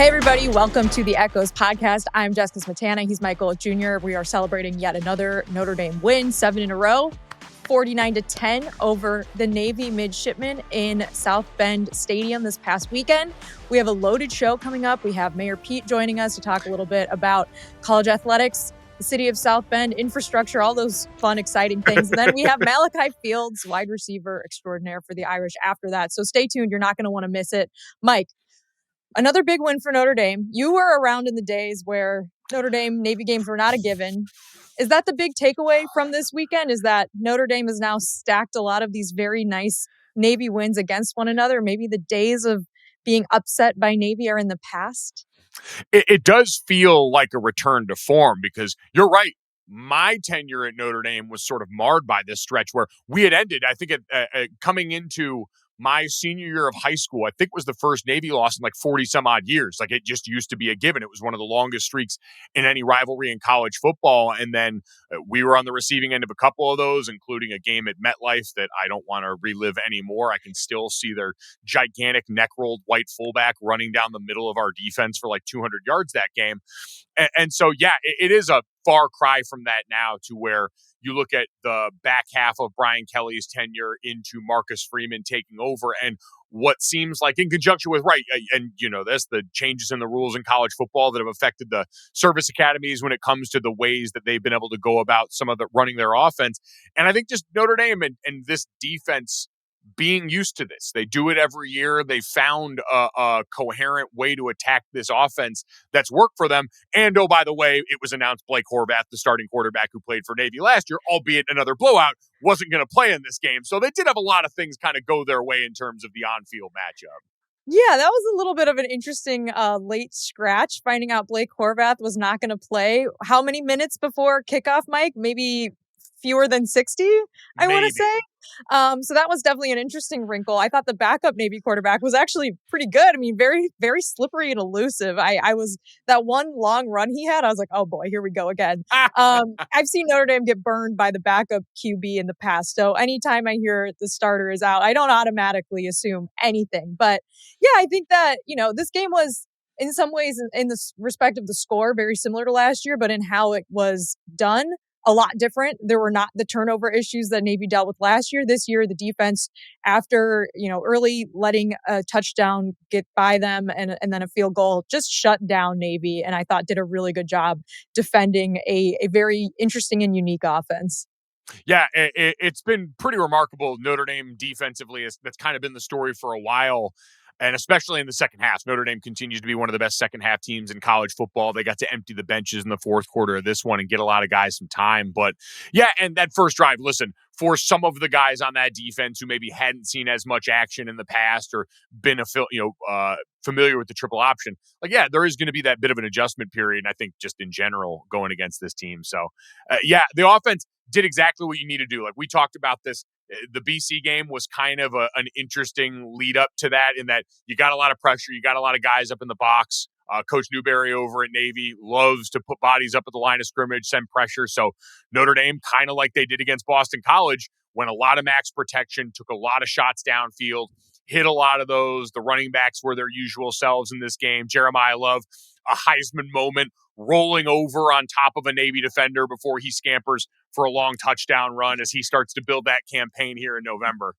Hey, everybody. Welcome to the Echoes podcast. I'm Jessica Smetana. He's Mike Golic Jr. We are celebrating yet another Notre Dame win, 7 in a row, 49-10 over the Navy midshipmen in South Bend Stadium this past weekend. We have a loaded show coming up. We have Mayor Pete joining us to talk a little bit about college athletics, the city of South Bend, infrastructure, all those fun, exciting things. And then we have Malachi Fields, wide receiver extraordinaire for the Irish after that. So stay tuned. You're not going to want to miss it. Mike, another big win for Notre Dame. You were around in the days where Notre Dame Navy games were not a given. Is that the big takeaway from this weekend? Is that Notre Dame has now stacked a lot of these very nice Navy wins against one another? Maybe the days of being upset by Navy are in the past? It does feel like a return to form because you're right. My tenure at Notre Dame was sort of marred by this stretch where we had ended, I think, coming into my senior year of high school, I think was the first Navy loss in like 40 some odd years. Like it just used to be a given. It was one of the longest streaks in any rivalry in college football. And then we were on the receiving end of a couple of those, including a game at MetLife that I don't want to relive anymore. I can still see their gigantic neck rolled white fullback running down the middle of our defense for like 200 yards that game. And so, yeah, it is a far cry from that now to where you look at the back half of Brian Kelly's tenure into Marcus Freeman taking over and what seems like in conjunction with, right, and you know this, the changes in the rules in college football that have affected the service academies when it comes to the ways that they've been able to go about some of the running their offense. And I think just Notre Dame and this defense being used to this. They do it every year. They found a coherent way to attack this offense that's worked for them. And, oh, by the way, it was announced Blake Horvath, the starting quarterback who played for Navy last year, albeit another blowout, wasn't going to play in this game. So they did have a lot of things kind of go their way in terms of the on-field matchup. Yeah, that was a little bit of an interesting late scratch, finding out Blake Horvath was not going to play. How many minutes before kickoff, Mike? Maybe fewer than 60, I want to say. So that was definitely an interesting wrinkle. I thought the backup Navy quarterback was actually pretty good. I mean, very, very slippery and elusive. I was, that one long run he had, I was like, oh boy, here we go again. I've seen Notre Dame get burned by the backup QB in the past. So anytime I hear the starter is out, I don't automatically assume anything. But yeah, I think that, you know, this game was in some ways, in the respect of the score, very similar to last year, but in how it was done, a lot different. There were not the turnover issues that Navy dealt with last year. This year, the defense, after, you know, early letting a touchdown get by them and then a field goal, just shut down Navy. And I thought did a really good job defending a very interesting and unique offense. Yeah, it's been pretty remarkable. Notre Dame defensively, that's kind of been the story for a while. And especially in the second half, Notre Dame continues to be one of the best second half teams in college football. They got to empty the benches in the fourth quarter of this one and get a lot of guys some time. But yeah, and that first drive, listen, for some of the guys on that defense who maybe hadn't seen as much action in the past or been familiar with the triple option, like, yeah, there is going to be that bit of an adjustment period. And I think just in general going against this team. So yeah, the offense did exactly what you need to do. Like we talked about this. The BC game was kind of an interesting lead up to that in that you got a lot of pressure. You got a lot of guys up in the box. Coach Newberry over at Navy loves to put bodies up at the line of scrimmage, send pressure. So Notre Dame, kind of like they did against Boston College, went a lot of max protection, took a lot of shots downfield, hit a lot of those. The running backs were their usual selves in this game. Jeremiah Love, a Heisman moment, rolling over on top of a Navy defender before he scampers for a long touchdown run as he starts to build that campaign here in November.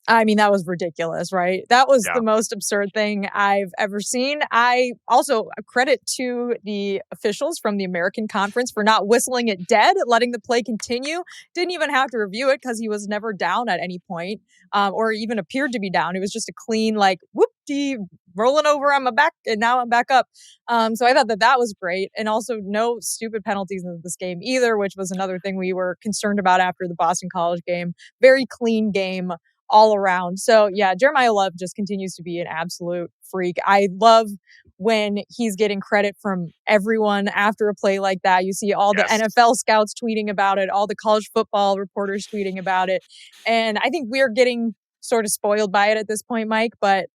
I mean, that was ridiculous, right? That was the most absurd thing I've ever seen. I also credit to the officials from the American Conference for not whistling it dead, letting the play continue. Didn't even have to review it because he was never down at any point or even appeared to be down. It was just a clean, like, whoop-dee, rolling over on my back, and now I'm back up. So I thought that was great. And also no stupid penalties in this game either, which was another thing we were concerned about after the Boston College game. Very clean game all around. So yeah, Jeremiah Love just continues to be an absolute freak. I love when he's getting credit from everyone after a play like that. You see all the NFL scouts tweeting about it, all the college football reporters tweeting about it. And I think we're getting sort of spoiled by it at this point, Mike, but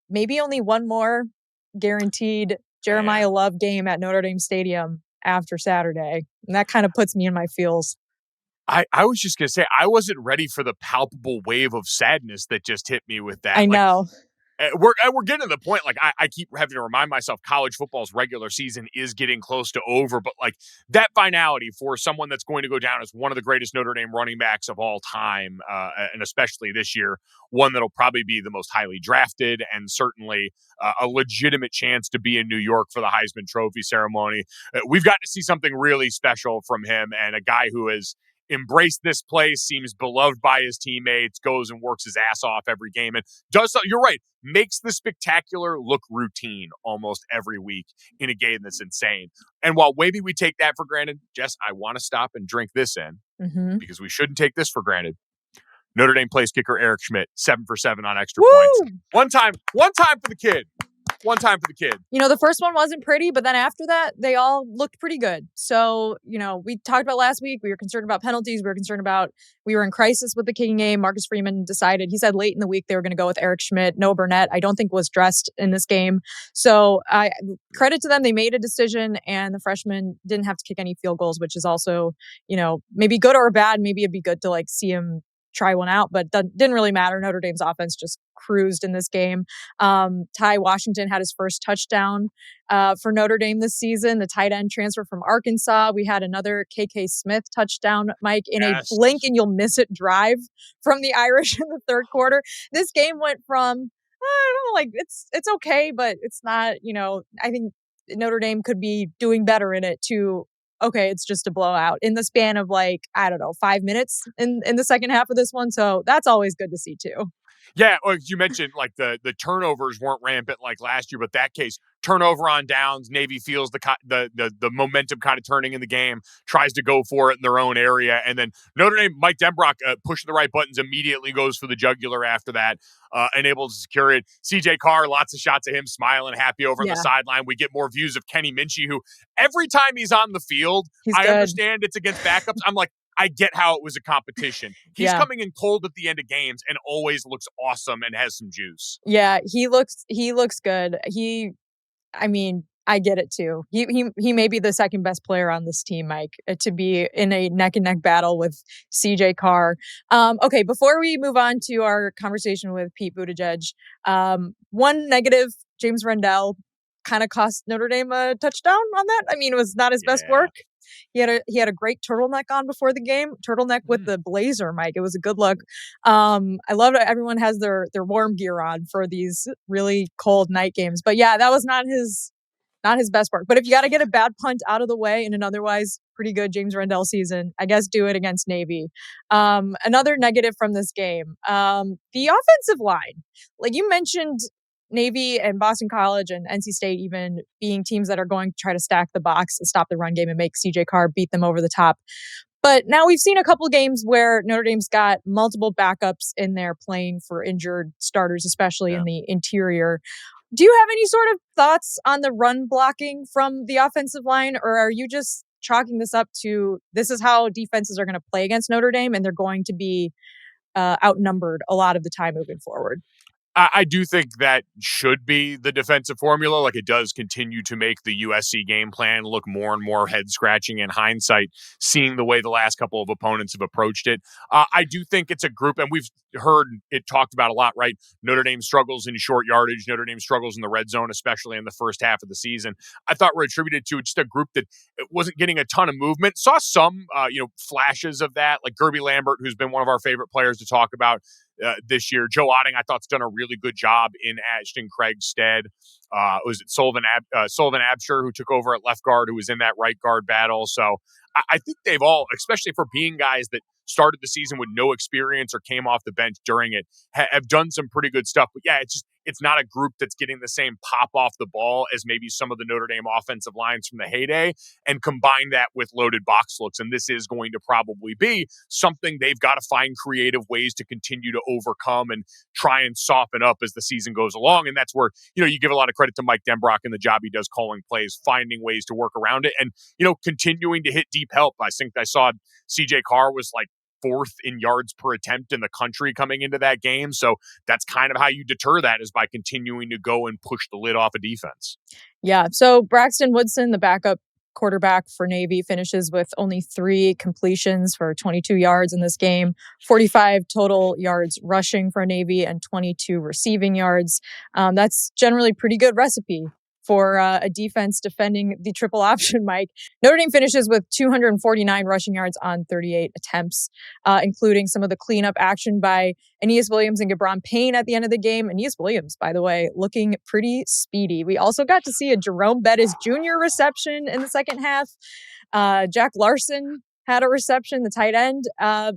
maybe only one more guaranteed Jeremiah Love game at Notre Dame Stadium after Saturday. And that kind of puts me in my feels. I was just going to say, I wasn't ready for the palpable wave of sadness that just hit me with that. I know. we're getting to the point, like, I keep having to remind myself college football's regular season is getting close to over, but like that finality for someone that's going to go down as one of the greatest Notre Dame running backs of all time, and especially this year, one that'll probably be the most highly drafted and certainly a legitimate chance to be in New York for the Heisman Trophy ceremony. We've got to see something really special from him, and a guy who has embraced this place, seems beloved by his teammates, goes and works his ass off every game, and does so. You're right, makes the spectacular look routine almost every week in a game that's insane. And while maybe we take that for granted, Jess, I want to stop and drink this in because we shouldn't take this for granted. Notre Dame place kicker Eric Schmidt, 7 for 7 on extra points. One time for the kid. One time for the kid. The first one wasn't pretty, but then after that, they all looked pretty good. So, we talked about last week, we were concerned about penalties. We were in crisis with the kicking game. Marcus Freeman he said late in the week they were going to go with Eric Schmidt. Noah Burnett, I don't think was dressed in this game. So credit to them. They made a decision and the freshman didn't have to kick any field goals, which is also, maybe good or bad. Maybe it'd be good to see him try one out, but didn't really matter. Notre Dame's offense just cruised in this game. Ty Washington had his first touchdown for Notre Dame this season. The tight end transfer from Arkansas. We had another KK Smith touchdown, Mike, in a blink and you'll miss it drive from the Irish in the third quarter. This game went from, I don't know, it's okay, but it's not, I think Notre Dame could be doing better in it to, okay, it's just a blowout in the span of 5 minutes in the second half of this one. So that's always good to see too. Yeah, well, you mentioned the turnovers weren't rampant like last year, but that case, turnover on downs, Navy feels the momentum kind of turning in the game, tries to go for it in their own area, and then Notre Dame, Mike Denbrock pushing the right buttons, immediately goes for the jugular after that, and able to secure it. CJ Carr, lots of shots of him smiling, happy over on the sideline. We get more views of Kenny Minchie, who every time he's on the field, I understand it's against backups. I'm like, I get how it was a competition. He's coming in cold at the end of games and always looks awesome and has some juice. Yeah, he looks good. I get it too. He may be the second best player on this team, Mike, to be in a neck and neck battle with CJ Carr. Okay, before we move on to our conversation with Pete Buttigieg, one negative, James Rendell kind of cost Notre Dame a touchdown on that. It was not his best work. He had a great turtleneck on before the game. Turtleneck with the blazer, Mike. It was a good look. I love that everyone has their warm gear on for these really cold night games. But yeah, that was not his best work. But if you got to get a bad punt out of the way in an otherwise pretty good James Rendell season, I guess do it against Navy. Another negative from this game, the offensive line. Like you mentioned, Navy and Boston College and NC State even being teams that are going to try to stack the box and stop the run game and make CJ Carr beat them over the top. But now we've seen a couple games where Notre Dame's got multiple backups in there playing for injured starters, especially in the interior. Do you have any sort of thoughts on the run blocking from the offensive line, or are you just chalking this up to this is how defenses are going to play against Notre Dame and they're going to be outnumbered a lot of the time moving forward? I do think that should be the defensive formula. Like, it does continue to make the USC game plan look more and more head scratching in hindsight, seeing the way the last couple of opponents have approached it. I do think it's a group, and we've heard it talked about a lot, right? Notre Dame struggles in short yardage. Notre Dame struggles in the red zone, especially in the first half of the season. I thought we're attributed to just a group that wasn't getting a ton of movement. Saw some, flashes of that, like Gerby Lambert, who's been one of our favorite players to talk about this year. Joe Otting, I thought, has done a really good job in Ashton Craig's stead. Was it Sullivan Absher, who took over at left guard, who was in that right guard battle? So I think they've all, especially for being guys that started the season with no experience or came off the bench during it, have done some pretty good stuff. But yeah, it's not a group that's getting the same pop off the ball as maybe some of the Notre Dame offensive lines from the heyday, and combine that with loaded box looks. And this is going to probably be something they've got to find creative ways to continue to overcome and try and soften up as the season goes along. And that's where, you give a lot of credit to Mike Denbrock and the job he does calling plays, finding ways to work around it, and, continuing to hit deep help. I think I saw CJ Carr was like fourth in yards per attempt in the country coming into that game. So that's kind of how you deter that, is by continuing to go and push the lid off a defense. Yeah. So Braxton Woodson, the backup quarterback for Navy, finishes with only 3 completions for 22 yards in this game, 45 total yards rushing for Navy, and 22 receiving yards. That's generally pretty good recipe for a defense defending the triple option, Mike. Notre Dame finishes with 249 rushing yards on 38 attempts, including some of the cleanup action by Aeneas Williams and Gibran Payne at the end of the game. Aeneas Williams, by the way, looking pretty speedy. We also got to see a Jerome Bettis Jr. reception in the second half. Jack Larson had a reception, the tight end.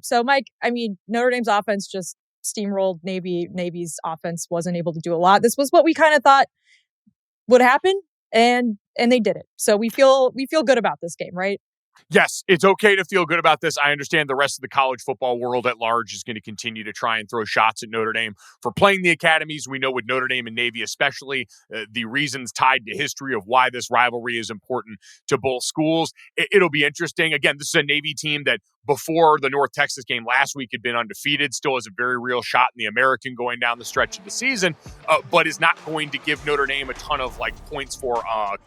So, Mike, I mean, Notre Dame's offense just steamrolled Navy. Navy's offense wasn't able to do a lot. This was what we kind of thought would happen, and they did it. So we feel good about this game, right? Yes, it's okay to feel good about this. I understand the rest of the college football world at large is going to continue to try and throw shots at Notre Dame for playing the academies. We know with Notre Dame and Navy especially, the reasons tied to history of why this rivalry is important to both schools. It'll be interesting. Again, this is a Navy team that before the North Texas game last week had been undefeated, still has a very real shot in the American going down the stretch of the season, but is not going to give Notre Dame a ton of points for a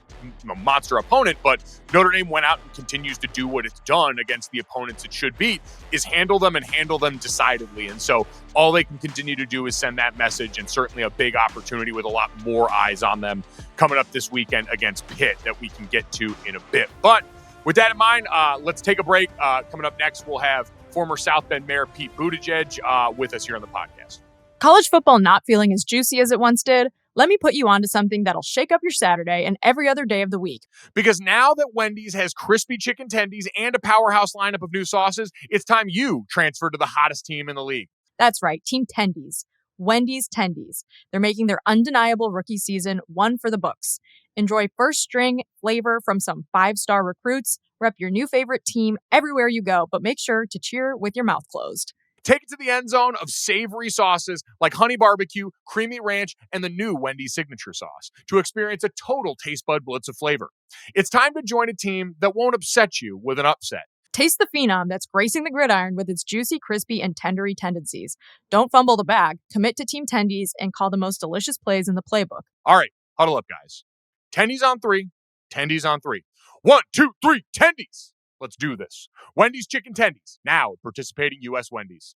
monster opponent. But Notre Dame went out and continues to do what it's done against the opponents it should beat, is handle them and handle them decidedly. And so all they can continue to do is send that message, and certainly a big opportunity with a lot more eyes on them coming up this weekend against Pitt that we can get to in a bit. But with that in mind, let's take a break. Coming up next, we'll have former South Bend Mayor Pete Buttigieg with us here on the podcast. College football not feeling as juicy as it once did? Let me put you onto something that'll shake up your Saturday and every other day of the week. Because now that Wendy's has crispy chicken tendies and a powerhouse lineup of new sauces, it's time you transfer to the hottest team in the league. That's right, Team Tendies. Wendy's Tendies. They're making their undeniable rookie season one for the books. Enjoy first-string flavor from some 5-star recruits. Rep your new favorite team everywhere you go, but make sure to cheer with your mouth closed. Take it to the end zone of savory sauces like honey barbecue, creamy ranch, and the new Wendy's signature sauce to experience a total taste bud blitz of flavor. It's time to join a team that won't upset you with an upset. Taste the phenom that's gracing the gridiron with its juicy, crispy, and tendery tendencies. Don't fumble the bag. Commit to Team Tendies and call the most delicious plays in the playbook. All right, huddle up, guys. Tendies on 3. Tendies on 3. 1, 2, 3, Tendies. Let's do this. Wendy's Chicken Tendies, now at participating U.S. Wendy's.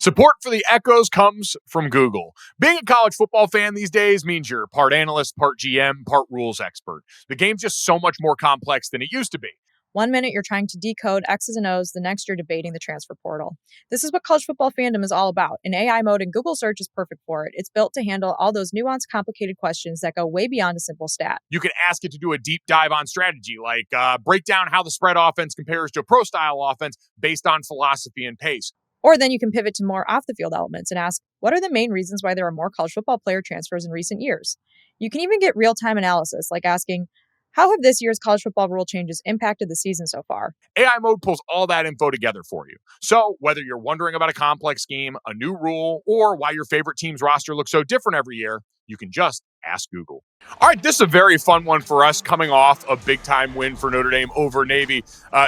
Support for the Echoes comes from Google. Being a college football fan these days means you're part analyst, part GM, part rules expert. The game's just so much more complex than it used to be. 1 minute you're trying to decode X's and O's, the next you're debating the transfer portal. This is what college football fandom is all about. In AI mode, and Google search is perfect for it. It's built to handle all those nuanced, complicated questions that go way beyond a simple stat. You can ask it to do a deep dive on strategy, like break down how the spread offense compares to a pro-style offense based on philosophy and pace. Or then you can pivot to more off-the-field elements and ask, what are the main reasons why there are more college football player transfers in recent years? You can even get real-time analysis, like asking, how have this year's college football rule changes impacted the season so far? AI mode pulls all that info together for you. So whether you're wondering about a complex scheme, a new rule, or why your favorite team's roster looks so different every year, you can just ask Google. All right, this is a very fun one for us, coming off a big-time win for Notre Dame over Navy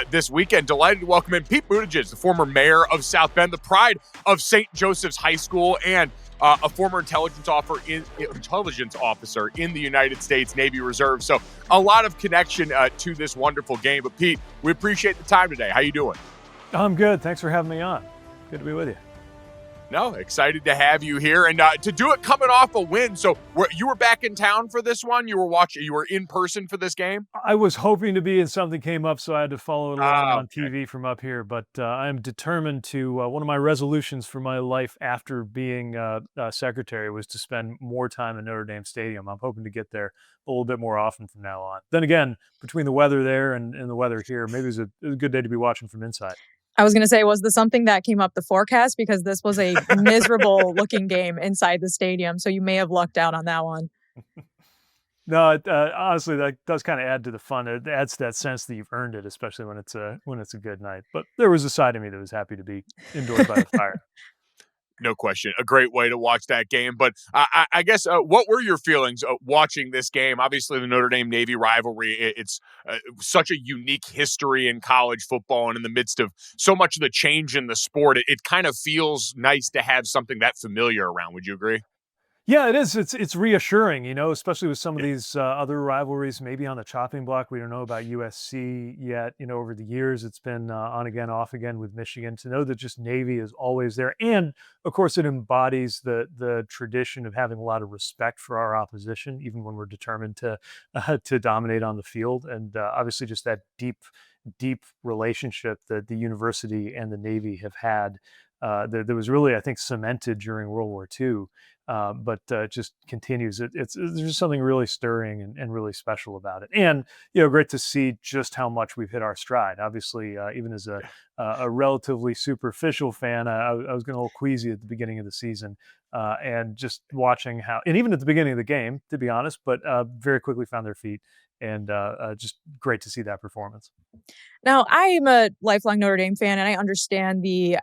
this weekend. Delighted to welcome in Pete Buttigieg, the former mayor of South Bend, the pride of St. Joseph's High School, and a former intelligence officer in the United States Navy Reserve. So a lot of connection to this wonderful game. But Pete, we appreciate the time today. How you doing? I'm good. Thanks for having me on. Good to be with you. No, excited to have you here and to do it coming off a win. So you were back in town for this one? You were in person for this game? I was hoping to be, and something came up, so I had to follow it along on TV from up here. But I'm determined to, one of my resolutions for my life after being secretary was to spend more time in Notre Dame Stadium. I'm hoping to get there a little bit more often from now on. Then again, between the weather there and the weather here, maybe it was a good day to be watching from inside. I was going to say, was this something that came up the forecast? Because this was a miserable looking game inside the stadium. So you may have lucked out on that one. No, honestly, that does kind of add to the fun. It adds to that sense that you've earned it, especially when it's a good night. But there was a side of me that was happy to be indoors by the fire. No question. A great way to watch that game. But I guess what were your feelings watching this game? Obviously, the Notre Dame-Navy rivalry, it's such a unique history in college football. And in the midst of so much of the change in the sport, it kind of feels nice to have something that familiar around. Would you agree? Yeah, it is. It's reassuring, especially with some of these other rivalries, maybe on the chopping block. We don't know about USC yet. Over the years, it's been on again, off again with Michigan. To know that just Navy is always there, and of course, it embodies the tradition of having a lot of respect for our opposition, even when we're determined to dominate on the field. And obviously, just that deep relationship that the university and the Navy have had. That was really, I think, cemented during World War II, but just continues. There's just something really stirring and really special about it, and great to see just how much we've hit our stride. Obviously, even as a relatively superficial fan, I was getting a little queasy at the beginning of the season, and just watching how, and even at the beginning of the game, to be honest, but very quickly found their feet, and just great to see that performance. Now, I am a lifelong Notre Dame fan, and I understand the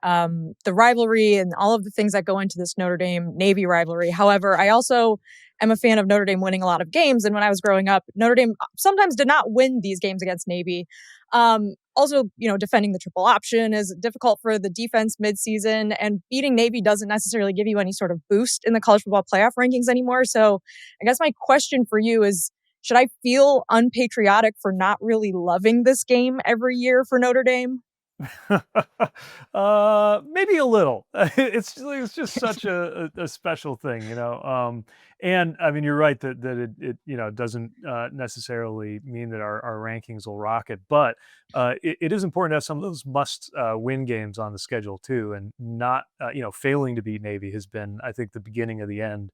rivalry and all of the things that go into this Notre Dame Navy rivalry. However, I also am a fan of Notre Dame winning a lot of games. And when I was growing up, Notre Dame sometimes did not win these games against Navy. Also, defending the triple option is difficult for the defense midseason, and beating Navy doesn't necessarily give you any sort of boost in the college football playoff rankings anymore. So, I guess my question for you is, should I feel unpatriotic for not really loving this game every year for Notre Dame? Maybe a little. It's just such a special thing, and I mean, you're right that it doesn't necessarily mean that our rankings will rocket, but it is important to have some of those must win games on the schedule too, and not failing to beat Navy has been, I think, the beginning of the end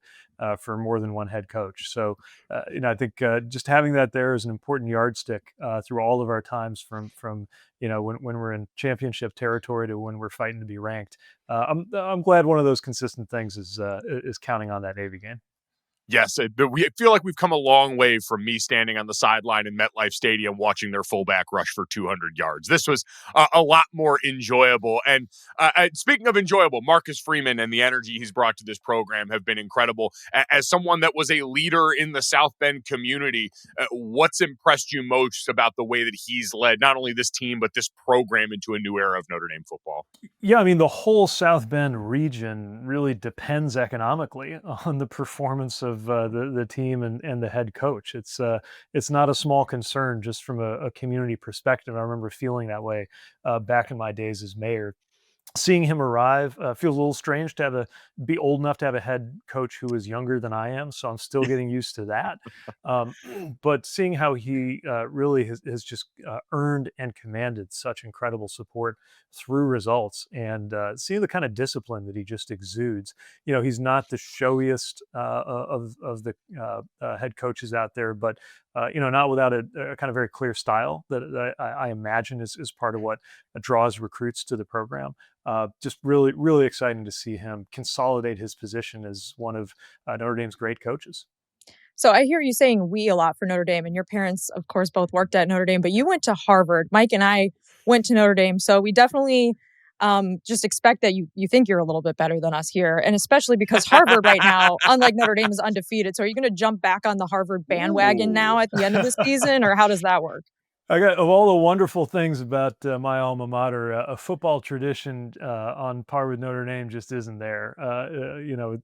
for more than one head coach. So I think just having that there is an important yardstick through all of our times from when we're in championship territory to when we're fighting to be ranked. I'm glad one of those consistent things is counting on that Navy game. Yes, we feel like we've come a long way from me standing on the sideline in MetLife Stadium watching their fullback rush for 200 yards. This was a lot more enjoyable. And speaking of enjoyable, Marcus Freeman and the energy he's brought to this program have been incredible. As someone that was a leader in the South Bend community, what's impressed you most about the way that he's led not only this team, but this program into a new era of Notre Dame football? Yeah, I mean, the whole South Bend region really depends economically on the performance of the team and the head coach. It's not a small concern just from a community perspective. I remember feeling that way back in my days as mayor. Seeing him arrive feels a little strange to be old enough to have a head coach who is younger than I am, so I'm still getting used to that. Um, but seeing how he really has just earned and commanded such incredible support through results, and seeing the kind of discipline that he just exudes. He's not the showiest of the head coaches out there, but not without a kind of very clear style that I imagine is part of what draws recruits to the program. Just really, really exciting to see him consolidate his position as one of Notre Dame's great coaches. So I hear you saying "we" a lot for Notre Dame, and your parents, of course, both worked at Notre Dame, but you went to Harvard. Mike and I went to Notre Dame, so we definitely just expect that you think you're a little bit better than us here, and especially because Harvard right now, unlike Notre Dame, is undefeated. So are you going to jump back on the Harvard bandwagon Ooh. now at the end of the season, or how does that work? I got of all the wonderful things about my alma mater, a football tradition on par with Notre Dame just isn't there.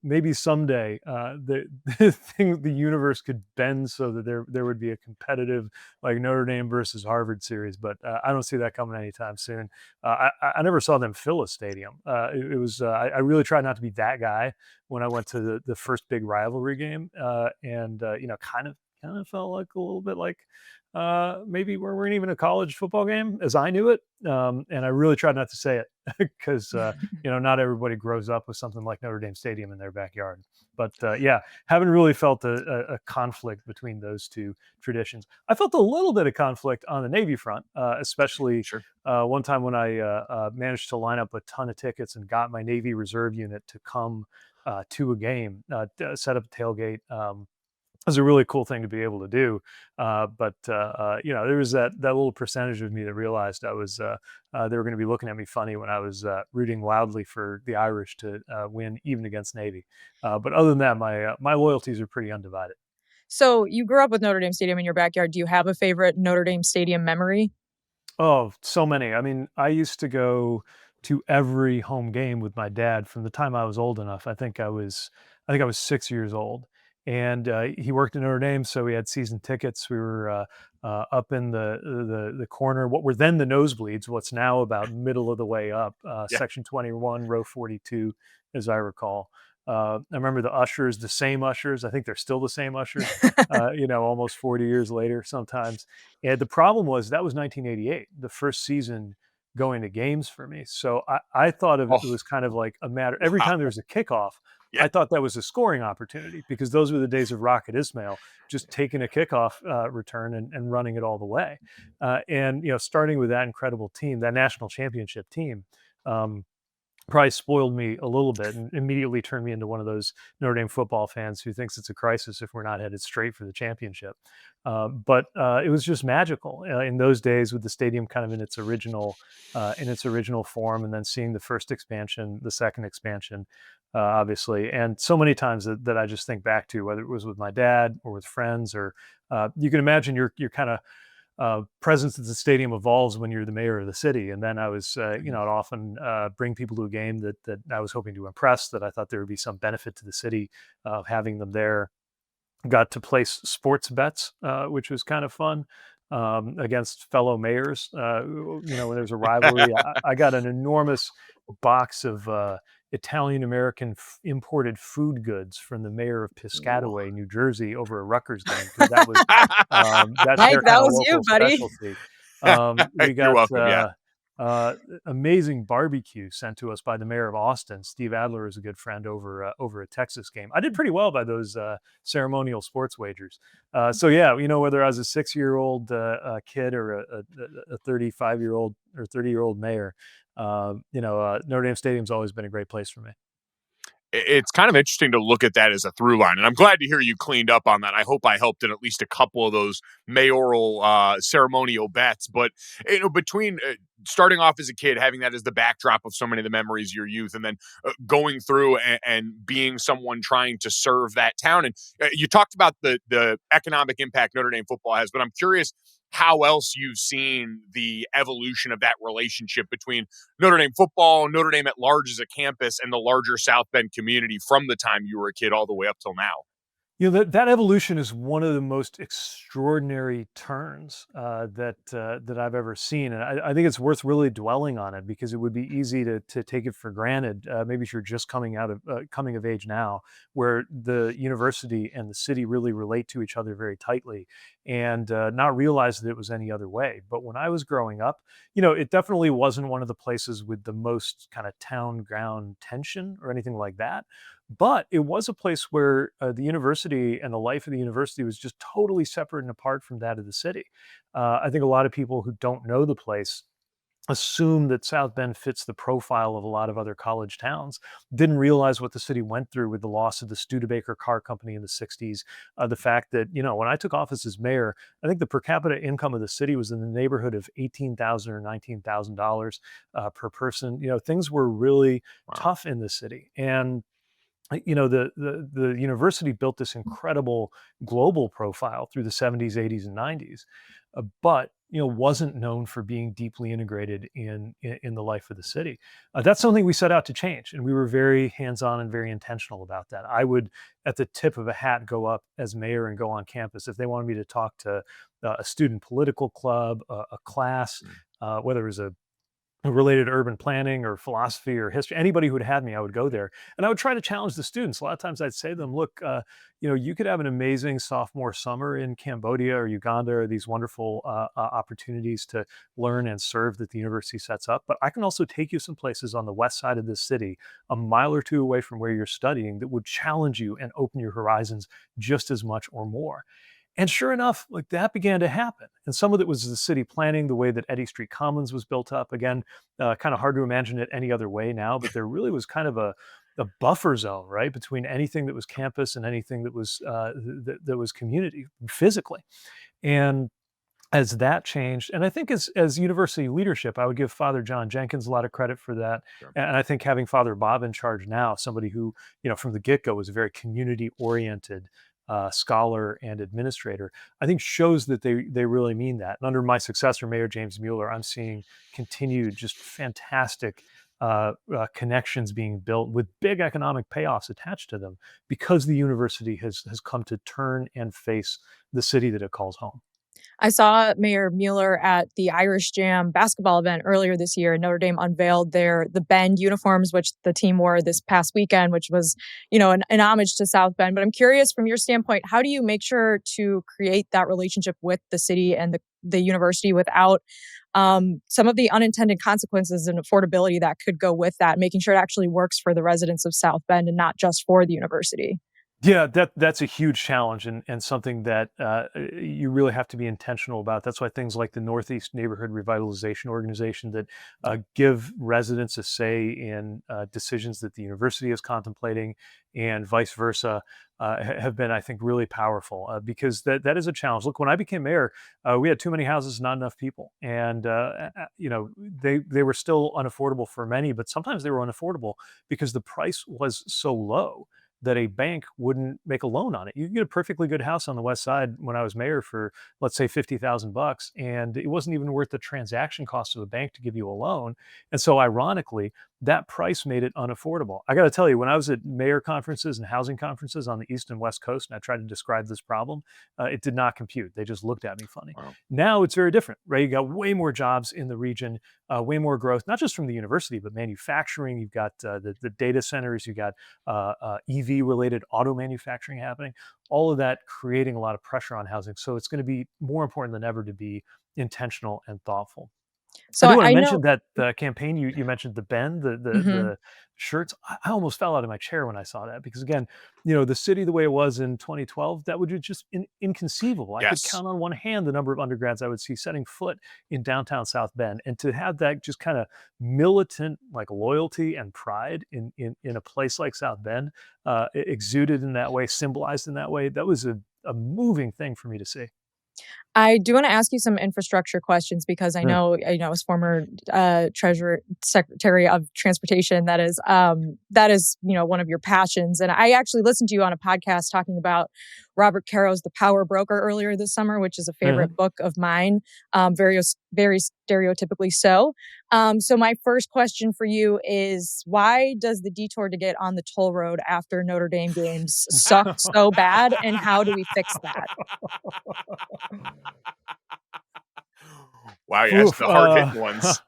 Maybe someday the universe could bend so that there would be a competitive like Notre Dame versus Harvard series, but I don't see that coming anytime soon. I never saw them fill a stadium. It was I really tried not to be that guy when I went to the first big rivalry game, and kind of felt like a little bit like maybe we weren't even a college football game as I knew it. And I really tried not to say it because, not everybody grows up with something like Notre Dame Stadium in their backyard. But yeah, haven't really felt a conflict between those two traditions. I felt a little bit of conflict on the Navy front, especially Sure. one time when I managed to line up a ton of tickets and got my Navy Reserve unit to come to a game, set up a tailgate. Was a really cool thing to be able to do. But there was that little percentage of me that realized I was they were going to be looking at me funny when I was rooting loudly for the Irish to win, even against Navy. But other than that, my loyalties are pretty undivided. So you grew up with Notre Dame Stadium in your backyard. Do you have a favorite Notre Dame Stadium memory? Oh, so many. I mean, I used to go to every home game with my dad from the time I was old enough. I think I was 6 years old, and he worked in Notre Dame, so we had season tickets. We were up in the corner, what were then the nosebleeds, what's now about middle of the way up, Yeah. section 21, row 42, as I recall. I remember the ushers, the same ushers. I think they're still the same ushers, almost 40 years later sometimes. And the problem was that was 1988, the first season going to games for me. So I thought of Oh, it was kind of like a matter, every wow. time there was a kickoff, Yeah. I thought that was a scoring opportunity, because those were the days of Rocket Ismail, just taking a kickoff return and running it all the way. And starting with that incredible team, that national championship team, probably spoiled me a little bit and immediately turned me into one of those Notre Dame football fans who thinks it's a crisis if we're not headed straight for the championship. But it was just magical in those days, with the stadium kind of in its original form, and then seeing the first expansion, the second expansion, obviously, and so many times that I just think back to, whether it was with my dad or with friends, or you can imagine your kind of presence at the stadium evolves when you're the mayor of the city. And then I was, I'd often bring people to a game that I was hoping to impress, that I thought there would be some benefit to the city of having them there. Got to place sports bets, which was kind of fun, against fellow mayors. When there's a rivalry, I got an enormous box of Italian American imported food goods from the mayor of Piscataway, New Jersey, over a Rutgers game, because that's Mike, their that kind of was you, local buddy. specialty. We You're got welcome. Yeah. amazing barbecue sent to us by the mayor of Austin. Steve Adler is a good friend over a Texas game. I did pretty well by those ceremonial sports wagers. So yeah, whether I was a 6-year-old kid or a 35-year-old or 30-year-old mayor, Notre Dame Stadium's always been a great place for me. It's kind of interesting to look at that as a through line. And I'm glad to hear you cleaned up on that. I hope I helped in at least a couple of those mayoral ceremonial bets. But, between starting off as a kid, having that as the backdrop of so many of the memories of your youth, and then going through and being someone trying to serve that town. And you talked about the economic impact Notre Dame football has, but I'm curious how else you've seen the evolution of that relationship between Notre Dame football, Notre Dame at large as a campus, and the larger South Bend community from the time you were a kid all the way up till now. That evolution is one of the most extraordinary turns that I've ever seen, and I think it's worth really dwelling on it, because it would be easy to take it for granted. Maybe if you're just coming of age now, where the university and the city really relate to each other very tightly, and not realize that it was any other way. But when I was growing up, it definitely wasn't one of the places with the most kind of town ground tension or anything like that. But it was a place where the university and the life of the university was just totally separate and apart from that of the city. I think a lot of people who don't know the place assume that South Bend fits the profile of a lot of other college towns. Didn't realize what the city went through with the loss of the Studebaker Car Company in the 60s. The fact that, when I took office as mayor, I think the per capita income of the city was in the neighborhood of $18,000 or $19,000 per person. Things were really Wow. tough in the city. And the university built this incredible global profile through the 70s, 80s, and 90s, but wasn't known for being deeply integrated in the life of the city. That's something we set out to change, and we were very hands-on and very intentional about that. I would, at the tip of a hat, go up as mayor and go on campus if they wanted me to talk to a student political club, a class, whether it was a related urban planning or philosophy or history. Anybody who would have me, I would go there, and I would try to challenge the students. A lot of times I'd say to them, look, you could have an amazing sophomore summer in Cambodia or Uganda, or these wonderful opportunities to learn and serve that the university sets up, but I can also take you some places on the west side of this city, a mile or two away from where you're studying, that would challenge you and open your horizons just as much or more. And sure enough, like, that began to happen. And some of it was the city planning, the way that Eddy Street Commons was built up. Again, kind of hard to imagine it any other way now, but there really was kind of a buffer zone, right, between anything that was campus and anything that was that was community physically. And as that changed, and I think as university leadership, I would give Father John Jenkins a lot of credit for that. Sure. And I think having Father Bob in charge now, somebody who, from the get-go was a very community oriented scholar and administrator, I think shows that they really mean that. And under my successor, Mayor James Mueller, I'm seeing continued just fantastic connections being built with big economic payoffs attached to them because the university has come to turn and face the city that it calls home. I saw Mayor Mueller at the Irish Jam basketball event earlier this year. Notre Dame unveiled the Bend uniforms, which the team wore this past weekend, which was, an homage to South Bend. But I'm curious, from your standpoint, how do you make sure to create that relationship with the city and the university without some of the unintended consequences and affordability that could go with that, making sure it actually works for the residents of South Bend and not just for the university? Yeah, that's a huge challenge and something that you really have to be intentional about. That's why things like the Northeast Neighborhood Revitalization Organization that give residents a say in decisions that the university is contemplating and vice versa have been, I think, really powerful because that is a challenge. Look, when I became mayor, we had too many houses, not enough people, and they were still unaffordable for many, but sometimes they were unaffordable because the price was so low that a bank wouldn't make a loan on it. You could get a perfectly good house on the west side when I was mayor for, let's say, $50,000, and it wasn't even worth the transaction cost of a bank to give you a loan. And so, ironically, that price made it unaffordable. I got to tell you, when I was at mayor conferences and housing conferences on the East and West Coast, and I tried to describe this problem, it did not compute. They just looked at me funny. Wow. Now it's very different, right? You got way more jobs in the region, way more growth, not just from the university, but manufacturing. You've got the data centers, you've got EV-related auto manufacturing happening. All of that creating a lot of pressure on housing. So it's going to be more important than ever to be intentional and thoughtful. So I do want to I mention know. that the campaign you mentioned, the Bend, Mhm. the shirts. I almost fell out of my chair when I saw that because again, the city the way it was in 2012, that would be just inconceivable. I could Yes. count on one hand the number of undergrads I would see setting foot in downtown South Bend, and to have that just kind of militant like loyalty and pride in a place like South Bend, exuded in that way, symbolized in that way. That was a moving thing for me to see. I do want to ask you some infrastructure questions because I Mm. know, as former Treasurer Secretary of Transportation, that is one of your passions. And I actually listened to you on a podcast talking about Robert Caro's The Power Broker earlier this summer, which is a Mhm. favorite book of mine, very stereotypically so. So my first question for you is, why does the detour to get on the toll road after Notre Dame games suck so bad, and how do we fix that? Wow, yes, Oof, the hard hitting ones.